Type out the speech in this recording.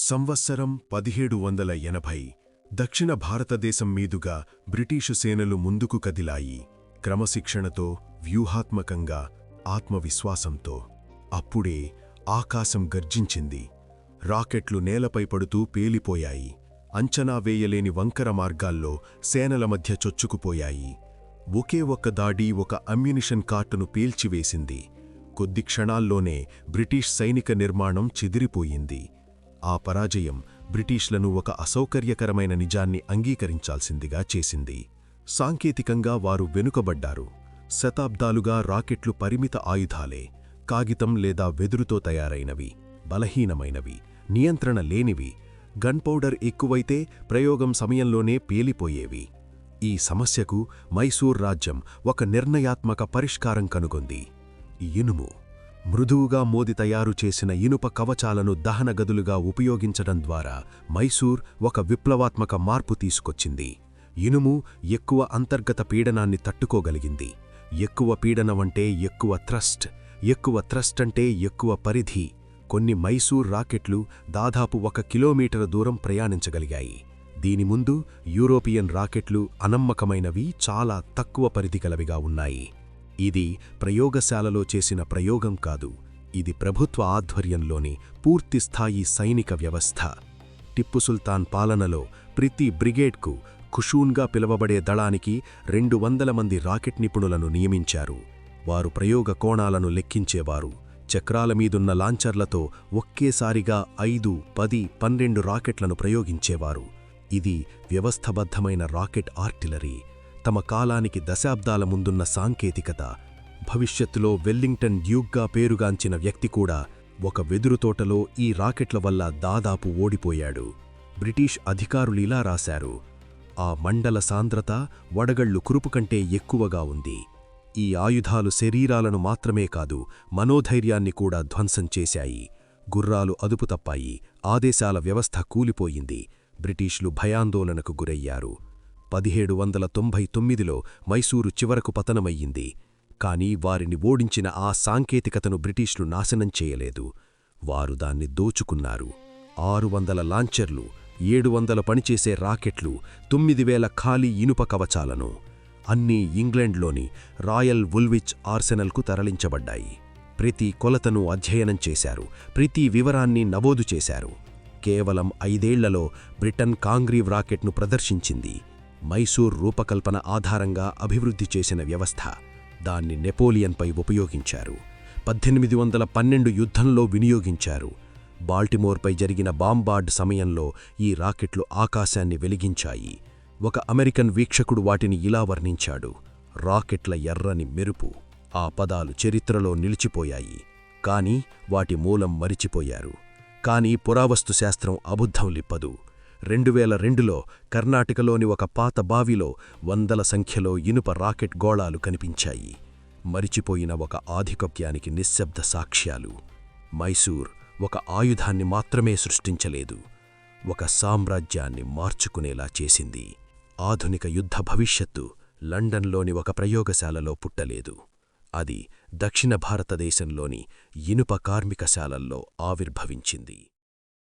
సంవత్సరం 1780 దక్షిణ భారతదేశం మీదుగా బ్రిటీషు సేనలు ముందుకు కదిలాయి. క్రమశిక్షణతో, వ్యూహాత్మకంగా, ఆత్మవిశ్వాసంతో. అప్పుడే ఆకాశం గర్జించింది. రాకెట్లు నేలపై పడుతూ పేలిపోయాయి. అంచనా వేయలేని వంకర మార్గాల్లో సేనల మధ్య చొచ్చుకుపోయాయి. ఒకే ఒక్క దాడి ఒక అమ్యునిషన్ కార్టును పేల్చివేసింది. కొద్ది క్షణాల్లోనే బ్రిటిష్ సైనిక నిర్మాణం చెదిరిపోయింది. ఆ పరాజయం బ్రిటిష్లను ఒక అసౌకర్యకరమైన నిజాన్ని అంగీకరించాల్సిందిగా చేసింది. సాంకేతికంగా వారు వెనుకబడ్డారు. శతాబ్దాలుగా రాకెట్లు పరిమిత ఆయుధాలే, కాగితం లేదా వెదురుతో తయారైనవి, బలహీనమైనవి, నియంత్రణ లేనివి. గన్పౌడర్ ఎక్కువైతే ప్రయోగం సమయంలోనే పేలిపోయేవి. ఈ సమస్యకు మైసూర్ రాజ్యం ఒక నిర్ణయాత్మక పరిష్కారం కనుగొంది. ఇనుము. మృదువుగా మోది తయారు చేసిన ఇనుప కవచాలను దహన గదులుగా ఉపయోగించడం ద్వారా మైసూర్ ఒక విప్లవాత్మక మార్పు తీసుకొచ్చింది. ఇనుము ఎక్కువ అంతర్గత పీడనాన్ని తట్టుకోగలిగింది. ఎక్కువ పీడనమంటే ఎక్కువ థ్రస్ట్, ఎక్కువ థ్రస్ట్ అంటే ఎక్కువ పరిధి. కొన్ని మైసూర్ రాకెట్లు దాదాపు 1 కిలోమీటరు దూరం ప్రయాణించగలిగాయి. దీని ముందు యూరోపియన్ రాకెట్లు అనమ్మకమైనవి, చాలా తక్కువ పరిధి కలవిగా ఉన్నాయి. ఇది ప్రయోగశాలలో చేసిన ప్రయోగం కాదు, ఇది ప్రభుత్వ ఆధ్వర్యంలోని పూర్తిస్థాయి సైనిక వ్యవస్థ. టిప్పు సుల్తాన్ పాలనలో ప్రతి బ్రిగేడ్కు ఖుషూన్గా పిలువబడే దళానికి 200 మంది రాకెట్ నిపుణులను నియమించారు. వారు ప్రయోగ కోణాలను లెక్కించేవారు. చక్రాల మీదున్న లాంచర్లతో ఒక్కేసారిగా 5, 10, 12 రాకెట్లను ప్రయోగించేవారు. ఇది వ్యవస్థబద్ధమైన రాకెట్ ఆర్టిలరీ. తమ కాలానికి దశాబ్దాల ముందున్న సాంకేతికత. భవిష్యత్తులో వెల్లింగ్టన్ డ్యూక్గా పేరుగాంచిన వ్యక్తి కూడా ఒక వెదురుతోటలో ఈ రాకెట్ల వల్ల దాదాపు ఓడిపోయాడు. బ్రిటిష్ అధికారులిలా రాశారు: ఆ మండల సాంద్రత వడగళ్లు కురుపు కంటే ఎక్కువగా ఉంది. ఈ ఆయుధాలు శరీరాలను మాత్రమే కాదు, మనోధైర్యాన్ని కూడా ధ్వంసం చేశాయి. గుర్రాలు అదుపు తప్పాయి. ఆదేశాల వ్యవస్థ కూలిపోయింది. బ్రిటిష్లు భయాందోళనకు గురయ్యారు. 1799లో మైసూరు చివరకు పతనమయ్యింది. కాని వారిని ఓడించిన ఆ సాంకేతికతను బ్రిటిష్లు నాశనం చేయలేదు. వారు దాన్ని దోచుకున్నారు. 600 లాంచర్లు, 700 పనిచేసే రాకెట్లు, 9000 ఖాళీ ఇనుప కవచాలను. అన్నీ ఇంగ్లండ్లోని రాయల్ వుల్విచ్ ఆర్సెనల్కు తరలించబడ్డాయి. ప్రతి కొలతను అధ్యయనం చేశారు. ప్రతి వివరాన్ని నమోదు చేశారు. కేవలం 5 ఏళ్లలో బ్రిటన్ కాంగ్రీవ్ రాకెట్ను ప్రదర్శించింది. మైసూర్ రూపకల్పన ఆధారంగా అభివృద్ధి చేసిన వ్యవస్థ. దాన్ని నెపోలియన్పై ఉపయోగించారు. 1812 యుద్ధంలో వినియోగించారు. బాల్టిమోర్పై జరిగిన బాంబార్డ్ సమయంలో ఈ రాకెట్లు ఆకాశాన్ని వెలిగించాయి. ఒక అమెరికన్ వీక్షకుడు వాటిని ఇలా వర్ణించాడు: రాకెట్ల ఎర్రని మెరుపు. ఆ పదాలు చరిత్రలో నిలిచిపోయాయి. కాని వాటి మూలం మరిచిపోయారు. కాని పురావస్తు శాస్త్రం అబుద్ధం లిప్పదు. 2002లో కర్ణాటకలోని ఒక పాత బావిలో 100ల సంఖ్యలో ఇనుప రాకెట్ గోళాలు కనిపించాయి. మరిచిపోయిన ఒక ఆధిపత్యానికి నిశ్శబ్ద సాక్ష్యాలు. మైసూర్ ఒక ఆయుధాన్ని మాత్రమే సృష్టించలేదు, ఒక సామ్రాజ్యాన్ని మార్చుకునేలా చేసింది. ఆధునిక యుద్ధ భవిష్యత్తు లండన్లోని ఒక ప్రయోగశాలలో పుట్టలేదు. అది దక్షిణ భారతదేశంలోని ఇనుప కార్మికశాలల్లో ఆవిర్భవించింది.